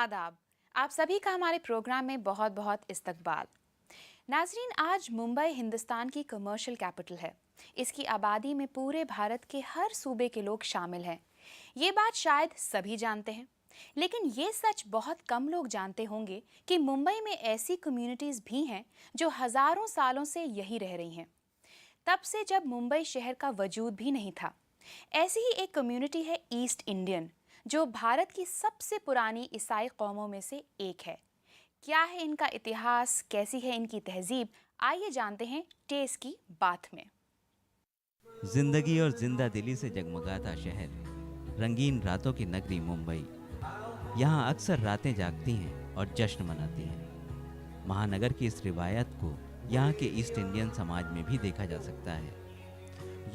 आदाब। आप सभी का हमारे प्रोग्राम में बहुत बहुत इस्तकबाल। नाजरीन, आज मुंबई हिंदुस्तान की कमर्शियल कैपिटल है। इसकी आबादी में पूरे भारत के हर सूबे के लोग शामिल हैं। ये बात शायद सभी जानते हैं, लेकिन ये सच बहुत कम लोग जानते होंगे कि मुंबई में ऐसी कम्युनिटीज़ भी हैं जो हज़ारों सालों से यहीं रह रही हैं, तब से जब मुंबई शहर का वजूद भी नहीं था। ऐसी ही एक कम्युनिटी है ईस्ट इंडियन, जो भारत की सबसे पुरानी ईसाई कौमों में से एक है। क्या है इनका इतिहास, कैसी है इनकी तहजीब, आइए जानते हैं टेस की बात में। जिंदगी और जिंदा दिली से जगमगाता शहर, रंगीन रातों की नगरी मुंबई। यहाँ अक्सर रातें जागती हैं और जश्न मनाती हैं। महानगर की इस रिवायत को यहाँ के ईस्ट इंडियन समाज में भी देखा जा सकता है।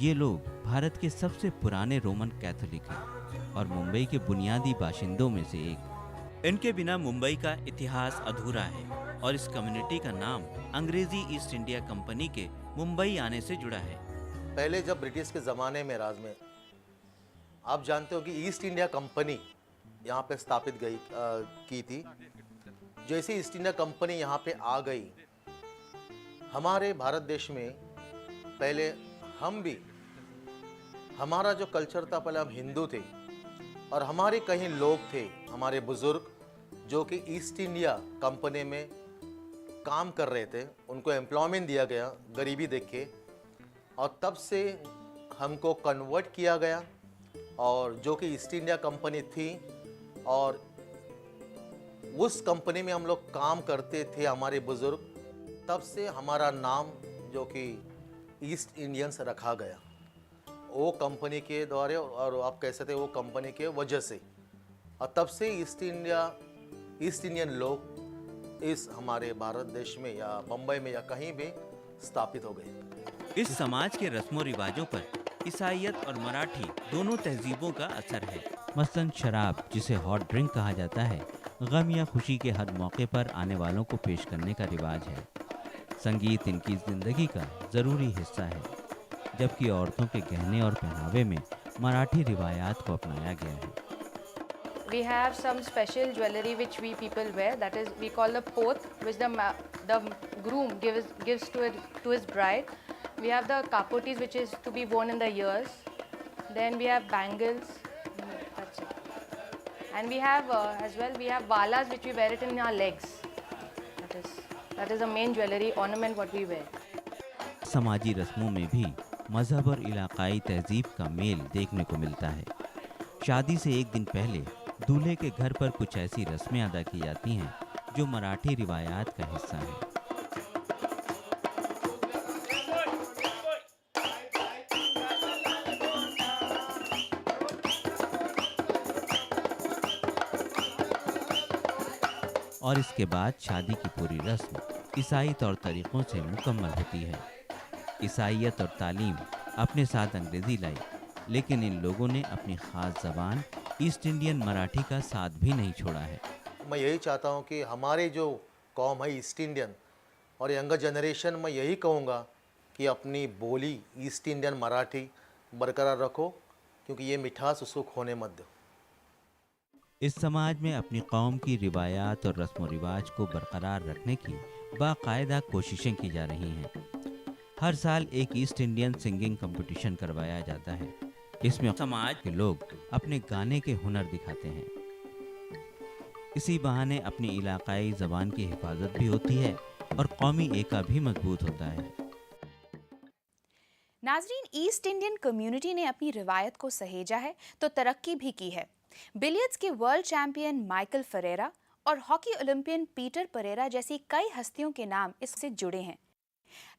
ये लोग भारत के सबसे पुराने रोमन कैथोलिक हैं और मुंबई के बुनियादी बाशिंदों में से एक। इनके बिना मुंबई का इतिहास अधूरा है और इस कम्युनिटी का नाम अंग्रेजी ईस्ट इंडिया कंपनी के मुंबई आने से जुड़ा है। पहले जब ब्रिटिश के ज़माने में राज में आप जानते हो कि ईस्ट इंडिया कंपनी यहाँ पे स्थापित की थी। जैसे ईस्ट इंडिया कंपनी यहाँ पे आ गई, हमारे भारत देश में पहले हम भी, हमारा जो कल्चर था, पहले हम हिंदू थे और हमारे कई लोग थे, हमारे बुज़ुर्ग जो कि ईस्ट इंडिया कंपनी में काम कर रहे थे। उनको एम्प्लॉयमेंट दिया गया गरीबी देख के, और तब से हमको कन्वर्ट किया गया और जो कि ईस्ट इंडिया कंपनी थी, और उस कंपनी में हम लोग काम करते थे हमारे बुज़ुर्ग। तब से हमारा नाम जो कि ईस्ट इंडियंस रखा गया, वो कंपनी के द्वारा, और आप कह सकते वो कंपनी के वजह से। और तब से ईस्ट इंडियन लोग इस हमारे भारत देश में या मुंबई में या कहीं भी स्थापित हो गए। इस समाज के रस्मों रिवाजों पर ईसाईयत और मराठी दोनों तहजीबों का असर है। मसलन शराब, जिसे हॉट ड्रिंक कहा जाता है, गम या खुशी के हर मौके पर आने वालों को पेश करने का रिवाज है। संगीत इनकी जिंदगी का ज़रूरी हिस्सा है, जबकि औरतों के गहने और पहनावे में मराठी रिवायात को अपनाया गया है। We have some special jewelry which we people wear. That is, we call the poth, which the groom gives to his bride. We have the kapotis, which is to be worn in the ears. Then we have bangles. That's it. And we have as well, we have valas, which we wear it in our legs. That is the main jewelry ornament what we wear. समाजी रस्मों में भी मजहब और इलाकाई तहजीब का mail देखने को मिलता है। शादी से एक दिन पहले दूल्हे के घर पर कुछ ऐसी रस्में अदा की जाती हैं जो मराठी रिवायात का हिस्सा है। और इसके बाद शादी की पूरी रस्म ईसाई तौर तरीक़ों से मुकम्मल होती है। ईसाईयत और तालीम अपने साथ अंग्रेज़ी लाई, लेकिन इन लोगों ने अपनी ख़ास ज़बान ईस्ट इंडियन मराठी का साथ भी नहीं छोड़ा है। मैं यही चाहता हूँ कि हमारे जो कौम है ईस्ट इंडियन और यंगर जनरेशन, मैं यही कहूँगा कि अपनी बोली ईस्ट इंडियन मराठी बरकरार रखो, क्योंकि ये मिठास उसको खोने मत दो। इस समाज में अपनी कौम की रिवायात और रस्म रिवाज को बरकरार रखने की बाकायदा कोशिशें की जा रही हैं। हर साल एक ईस्ट इंडियन सिंगिंग कंपटीशन करवाया जाता है। इसमें समाज के लोग अपने गाने के हुनर दिखाते हैं। इसी बहाने अपनी इलाकाई ज़बान की हिफाजत भी होती है और कौमी एका भी मजबूत होता है। नाजरीन, ईस्ट इंडियन कम्युनिटी ने अपनी रिवायत को सहेजा है तो तरक्की भी की है। बिलियर्ड्स के वर्ल्ड चैंपियन माइकल फरेरा और हॉकी ओलंपियन पीटर परेरा जैसी कई हस्तियों के नाम इससे जुड़े हैं।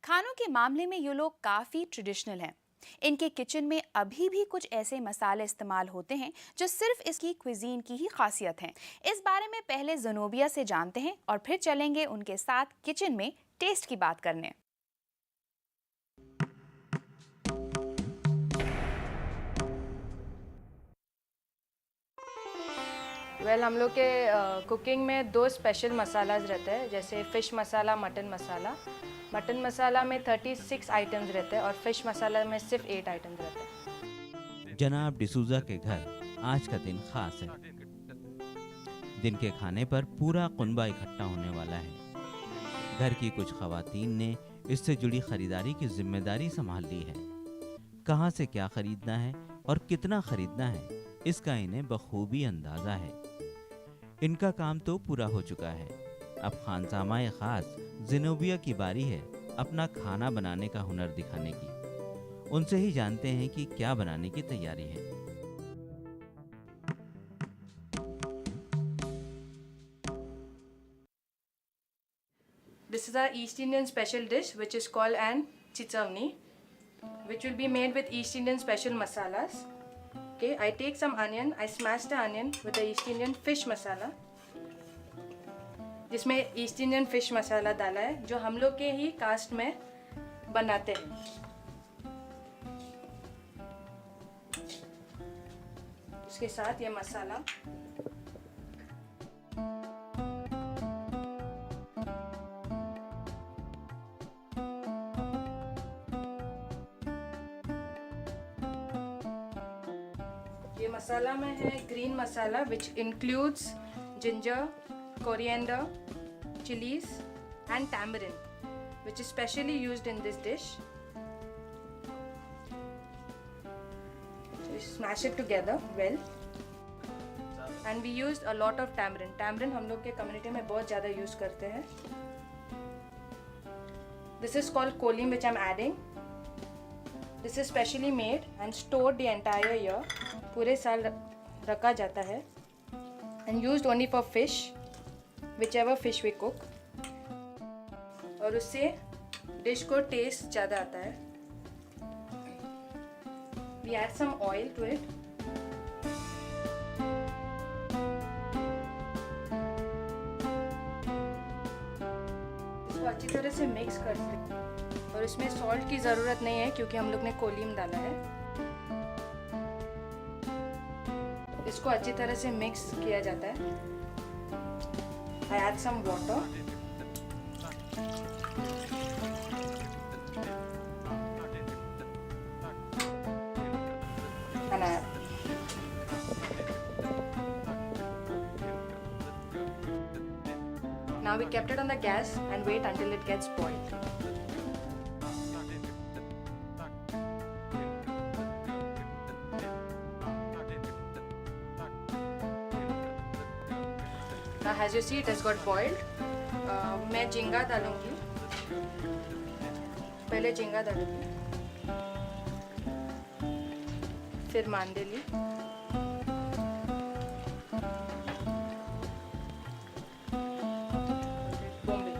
खानों के मामले में ये लोग काफ़ी ट्रेडिशनल हैं। इनके किचन में अभी भी कुछ ऐसे मसाले इस्तेमाल होते हैं जो सिर्फ इसकी क्विजीन की ही खासियत हैं। इस बारे में पहले ज़नोबिया से जानते हैं और फिर चलेंगे उनके साथ किचन में टेस्ट की बात करने। हम लोग के कुकिंग में 2 स्पेशल मसालाज रहते हैं, जैसे फ़िश मसाला, मटन मसाला। मटन मसाला में 36 आइटम्स रहते हैं और फिश मसाला में सिर्फ 8 आइटम्स रहते हैं। जनाब डिसूजा के घर आज का दिन खास है। दिन के खाने पर पूरा कुनबा इकट्ठा होने वाला है। घर की कुछ खवातीन ने इससे जुड़ी खरीदारी की जिम्मेदारी संभाल ली है। कहाँ से क्या खरीदना है और कितना खरीदना है, इसका इन्हें बखूबी अंदाज़ा है। इनका काम तो पूरा हो चुका है। अब खानसामाए ख़ास ज़ेनोबिया की बारी है अपना खाना बनाने का हुनर दिखाने की। उनसे ही जानते हैं कि क्या बनाने की तैयारी है। This is our East Indian special dish which is called an chichavni, which will be made with East Indian special masalas. Okay, I take some onion, I smash the onion with the East Indian fish masala. जिसमें east Indian fish मसाला डाला है जो हम लोग के ही cast में बनाते हैं। उसके साथ ये मसाला ये मसाला में है green masala which includes ginger, coriander, chilies and tamarind, which is specially used in this dish. So we smash it together well, and we used a lot of tamarind. Tamarind हम लोग के community में बहुत ज़्यादा use करते हैं. This is called kolim, which I'm adding. This is specially made and stored the entire year. पूरे साल रखा जाता है and used only for fish. Whichever fish we cook, और उससे डिश को टेस्ट ज़्यादा आता है। We add some oil to it. इसको अच्छी तरह से मिक्स करते हैं और इसमें सॉल्ट की ज़रूरत नहीं है क्योंकि हम लोग ने कोलियम डाला है। इसको अच्छी तरह से मिक्स किया जाता है। I add some water. And add. Now we kept it on the gas and wait until it gets boiled. Now as you see it has got boiled. मैं झींगा डालूंगी, पहले झींगा डालूंगी, फिर मांदेली, बोम्बे।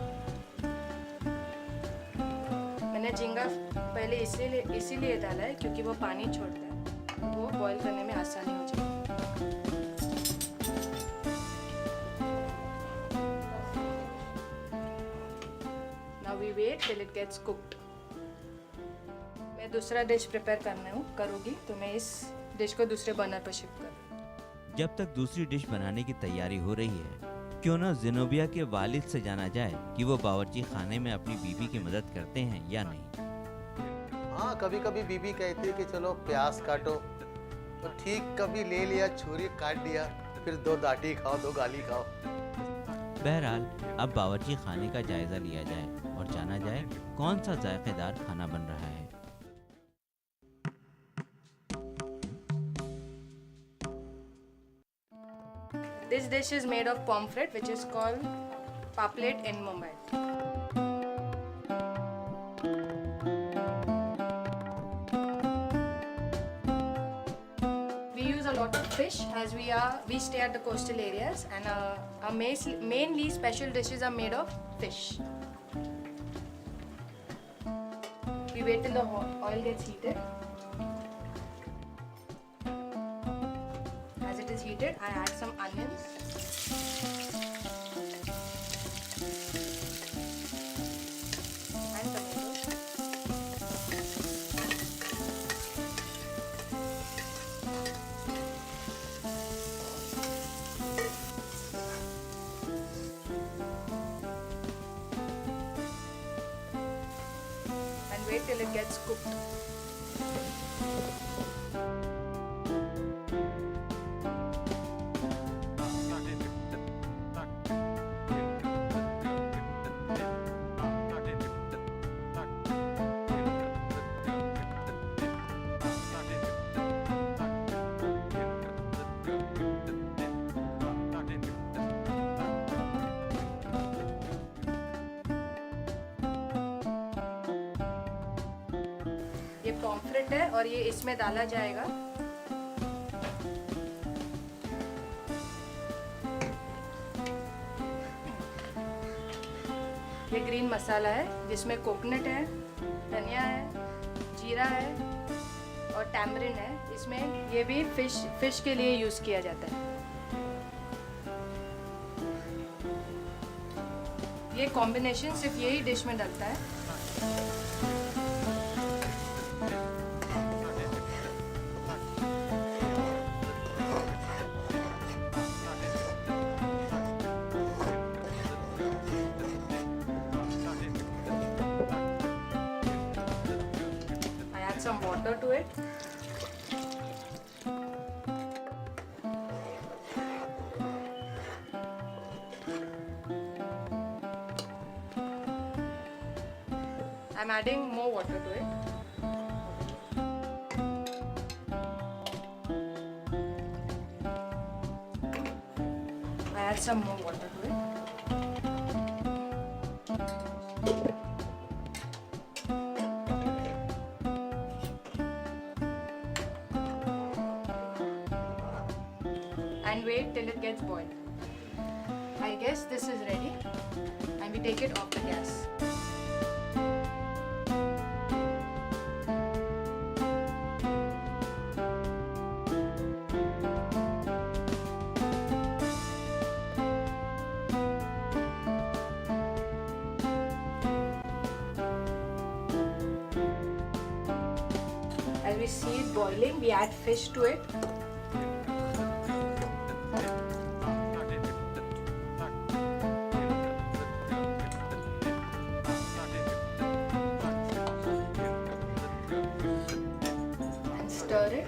मैंने झींगा पहले इसीलिए डाला है क्योंकि वो पानी छोड़ता है, वो बॉईल करने में आसानी हो जाएगी। We wait till it gets cooked. मैं दूसरा डिश प्रिपेयर करूँगी तो मैं इस डिश को दूसरे बर्नर पर शिफ्ट करूँ। जब तक दूसरी डिश बनाने की तैयारी हो रही है, क्यों ना ज़ेनोबिया के वालिद से जाना जाए कि वो बावर्ची खाने में अपनी बीवी की मदद करते हैं या नहीं। हाँ, कभी कभी बीवी कहती है कि चलो प्याज काटो, तो ठीक कभी ले लिया, छुरी काट दिया, फिर 2 डांटी खाओ, 2 गाली खाओ। बहरहाल अब बावर्ची खाने का जायजा लिया जाए और जाना जाए कौन सा जायकेदार खाना बन रहा है। This dish is made of pomfret, which is called paplet in Mumbai. We use a lot of fish as we stay at the coastal areas, and our mainly special dishes are made of fish. We wait till the oil gets heated. As it is heated, I add some onions. And tomatoes. And wait till it gets cooked. Pomfret है और ये इसमें डाला जाएगा। ये green मसाला है जिसमें coconut है, धनिया है, जीरा है और टैमरिन है। इसमें ये भी फिश के लिए यूज़ किया जाता है। ये कॉम्बिनेशन सिर्फ यही डिश में डलता है। I add some water to it. I'm adding more water to it. I add some more water to it. And wait till it gets boiled. I guess this is ready and we take it off the gas. As we see it boiling, we add fish to it. And stir it.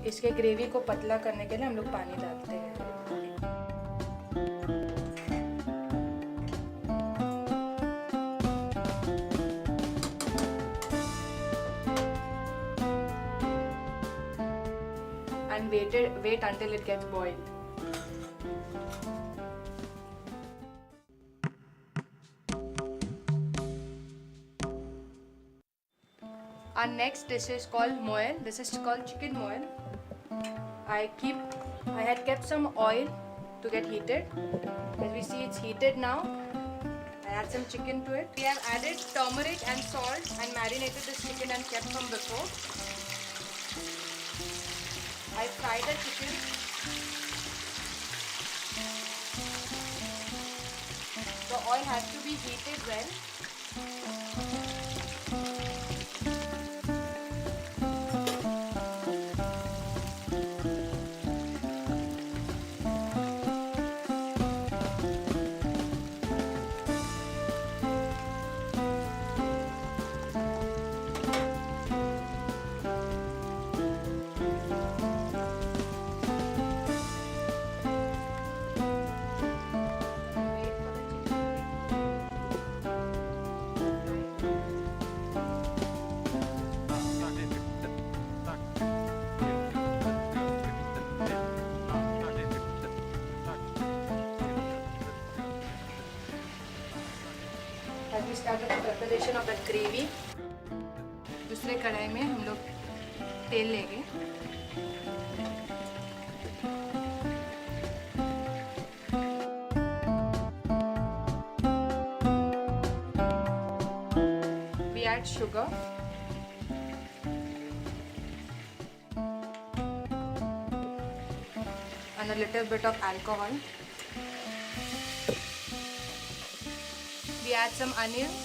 इसके gravy को पतला करने के लिए हम लोग पानी डालते हैं। And wait until it gets boiled. Our next dish is called moel. This is called chicken moel. I had kept some oil to get heated. As we see, it's heated now. I add some chicken to it. We have added turmeric and salt and marinated this chicken and kept from before. I fried the chicken. The oil has to be heated well. As we started the preparation of that gravy, दूसरे कढ़ाई में हम लोग तेल लेंगे। We add sugar. And a little bit of alcohol. We add some onions.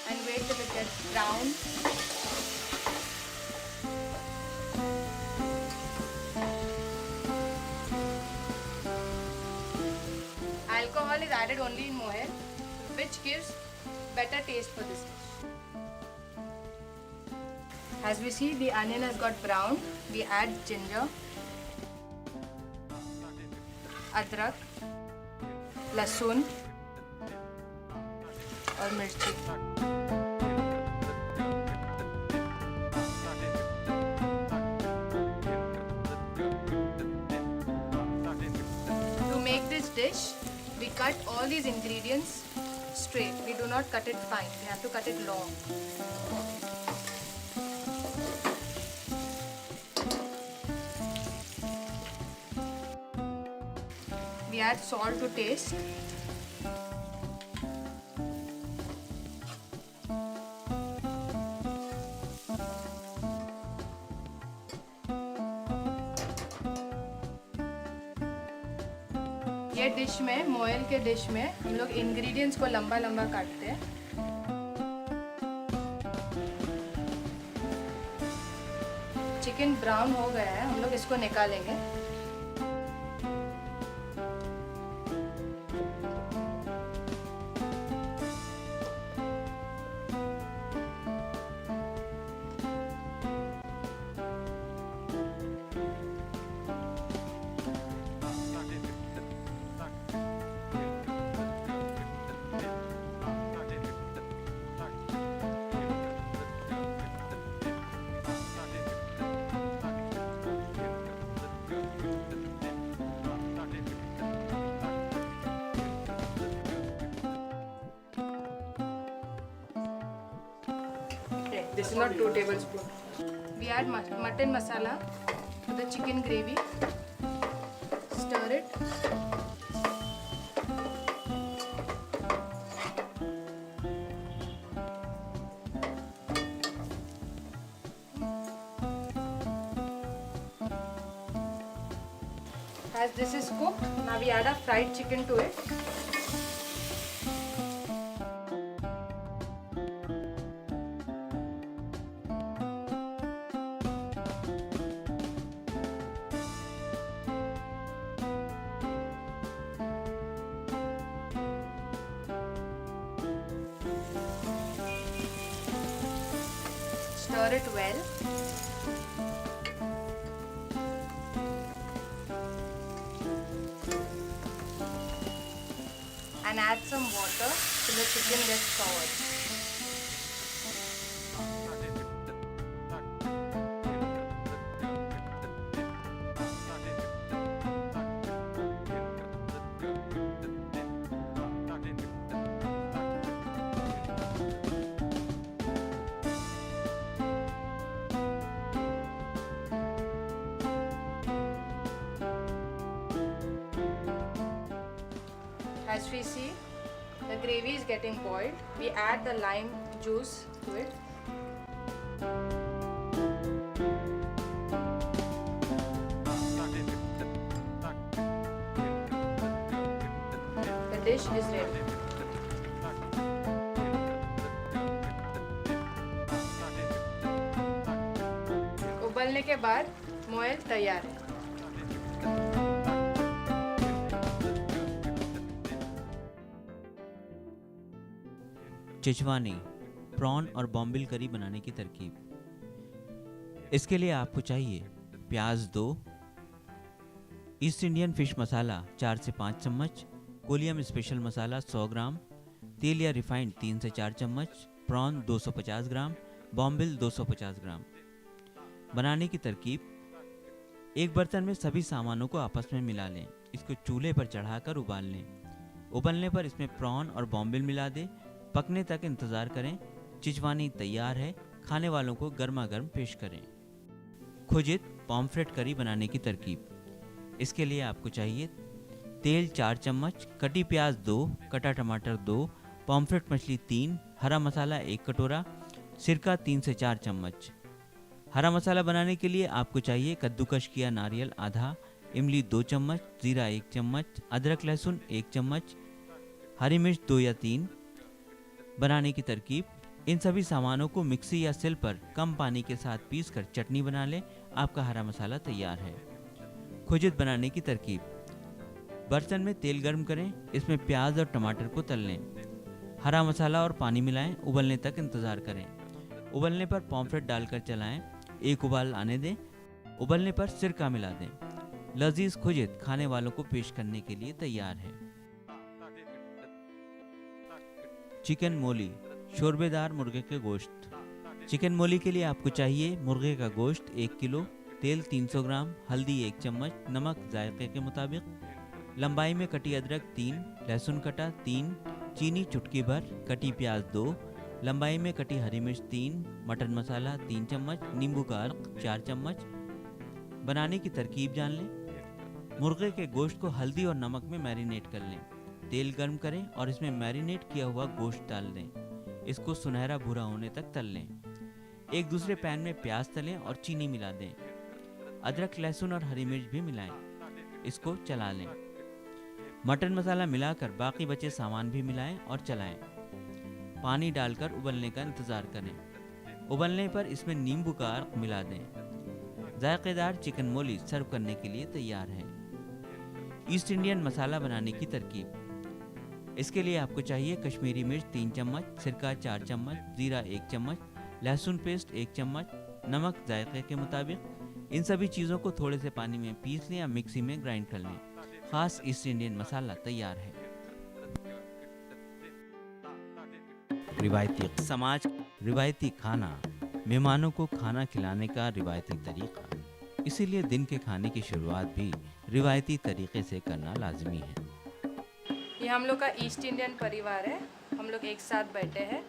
And wait till it gets brown. masala is added only in moher, which gives better taste for this dish. As we see, the onion has got brown. We add ginger, adrak, lasun और मिर्ची. To make this dish, we cut all these ingredients straight. We do not cut it fine. We have to cut it long. We add salt to taste. ये dish में, मोयल के dish में हम लोग ingredients को लंबा लंबा काटते हैं. चिकन ब्राउन हो गया है, हम लोग इसको निकालेंगे. This is not 2 tablespoons. We add mutton masala to the chicken gravy. Stir it. As this is cooked, now we add a fried chicken to it. Stir it well. And add some water till the chicken gets covered. As we see, the gravy is getting boiled. We add the lime juice to it. The dish is ready. उबलने के बाद मोयल तैयार है. Chichwani prawn और बॉम्बिल करी बनाने की तरकीब. इसके लिए आपको चाहिए प्याज 2, ईस्ट इंडियन फिश मसाला 4 से 5 चम्मच, कोलियम स्पेशल मसाला 100 ग्राम, तेल या रिफाइंड 3 से 4 चम्मच, प्रॉन 250 ग्राम, बॉम्बिल 250 ग्राम. बनाने की तरकीब: एक बर्तन में सभी सामानों को आपस में मिला लें. इसको चूल्हे पर चढ़ाकर उबाल लें. उबलने पर इसमें प्रॉन और बॉम्बिल मिला दें. पकने तक इंतज़ार करें. चिचवानी तैयार है. खाने वालों को गर्मा गर्म पेश करें. खुजित पॉम्फ्रेट करी बनाने की तरकीब. इसके लिए आपको चाहिए तेल 4 चम्मच, कटी प्याज 2, कटा टमाटर 2, पॉम्फ्रेट मछली 3, हरा मसाला 1 कटोरा, सिरका 3 से 4 चम्मच. हरा मसाला बनाने के लिए आपको चाहिए कद्दूकश किया नारियल आधा, इमली 2 चम्मच, जीरा 1 चम्मच, अदरक लहसुन 1 चम्मच, हरी मिर्च 2 या 3. बनाने की तरकीब: इन सभी सामानों को मिक्सी या सिल पर कम पानी के साथ पीसकर चटनी बना लें. आपका हरा मसाला तैयार है. खुजित बनाने की तरकीब: बर्तन में तेल गर्म करें, इसमें प्याज और टमाटर को तल लें। हरा मसाला और पानी मिलाएं, उबलने तक इंतज़ार करें। उबलने पर पॉम्फ्रेट डालकर चलाएं, एक उबाल आने दें। उबलने पर सिरका मिला दें। लजीज खुजित खाने वालों को पेश करने के लिए तैयार है। चिकन मोली, शोरबेदार मुर्गे के गोश्त। चिकन मोली के लिए आपको चाहिए मुर्गे का गोश्त 1 किलो, तेल 300 ग्राम, हल्दी 1 चम्मच, नमक जायके के मुताबिक, लंबाई में कटी अदरक 3, लहसुन कटा 3, चीनी चुटकी भर, कटी प्याज 2, लंबाई में कटी हरी मिर्च 3, मटन मसाला 3 चम्मच, नींबू का अर्क 4 चम्मच। बनाने की तरकीब जान लें। मुर्गे के गोश्त को हल्दी और नमक में मैरिनेट कर लें। तेल गर्म करें और इसमें मैरिनेट किया हुआ गोश्त डाल दें। इसको सुनहरा भूरा होने तक तल लें। एक दूसरे पैन में प्याज तलें और चीनी मिला दें। अदरक, लहसुन और हरी मिर्च भी मिलाएं। इसको चला लें। मटन मसाला मिलाकर बाकी बचे सामान भी मिलाएं और चलाएं। पानी डालकर उबलने का इंतज़ार करें। उबलने पर इसमें नींबू का अर्क मिला दें। जायकेदार चिकन मोली सर्व करने के लिए तैयार है। ईस्ट इंडियन मसाला बनाने की तरकीब। इसके लिए आपको चाहिए कश्मीरी मिर्च 3 चम्मच, सिरका 4 चम्मच, जीरा 1 चम्मच, लहसुन पेस्ट 1 चम्मच, नमक जायके के मुताबिक। इन सभी चीज़ों को थोड़े से पानी में पीस लें या मिक्सी में ग्राइंड कर लें। खास ईस्ट इंडियन मसाला तैयार है। रिवायती समाज, रिवायती खाना, मेहमानों को खाना खिलाने का रिवायती तरीका, इसीलिए दिन के खाने की शुरुआत भी रिवायती तरीके से करना लाजमी है। ये हम लोग का ईस्ट इंडियन परिवार है। हम लोग एक साथ बैठे हैं।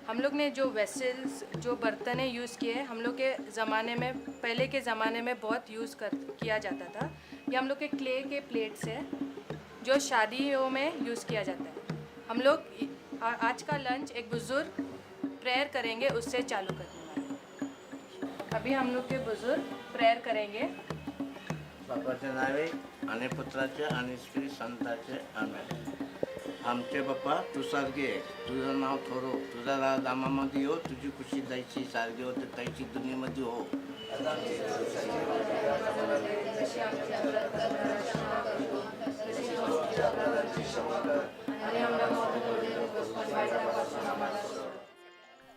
हम लोग ने जो वेसल्स, जो बर्तन यूज़ किए हैं, हम लोग के ज़माने में, पहले के ज़माने में बहुत किया जाता था। ये हम लोग के क्ले के प्लेट्स हैं जो शादियों में यूज़ किया जाता है। हम लोग आज का लंच एक बुज़ुर्ग प्रेयर करेंगे, उससे चालू करने वाले। अभी हम लोग के बुज़ुर्ग प्रेयर करेंगे। बापाच्या नावे आणि पुत्राचे आणि श्री संताचे आमेन। आमचे बाप्पा तू सारखे तुझं नाव थोरो, तुझा राज आमामध्ये हो, तुझी खुशी जायची सारखी हो तर त्याची दुनियेमध्ये हो।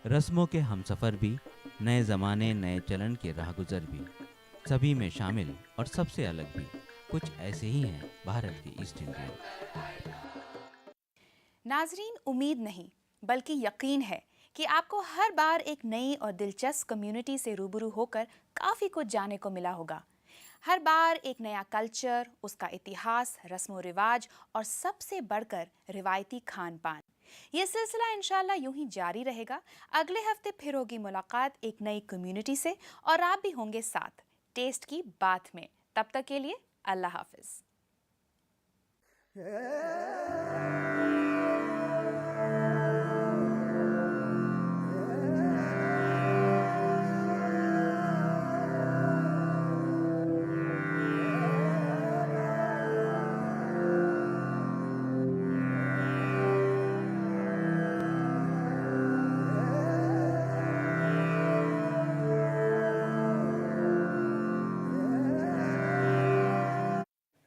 रस्मों के हमसफ़र भी, नए ज़माने नए चलन के राहगुज़र भी, सभी में शामिल और सबसे अलग भी कुछ ऐसे ही हैं भारत के ईस्ट इंडियन। नाजरीन, उम्मीद नहीं बल्कि यकीन है कि आपको हर बार एक नई और दिलचस्प कम्युनिटी से रूबरू होकर काफ़ी कुछ जानने को मिला होगा। हर बार एक नया कल्चर, उसका इतिहास, रस्मों रिवाज और सबसे बढ़कर रिवायती खान पान। ये सिलसिला इंशाल्लाह यूं ही जारी रहेगा। अगले हफ्ते फिर होगी मुलाकात एक नई कम्युनिटी से और आप भी होंगे साथ टेस्ट की बात में। तब तक के लिए अल्लाह हाफिज।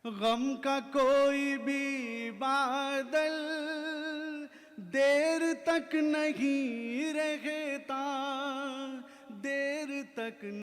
गम का कोई भी बादल देर तक नहीं रहता, देर तक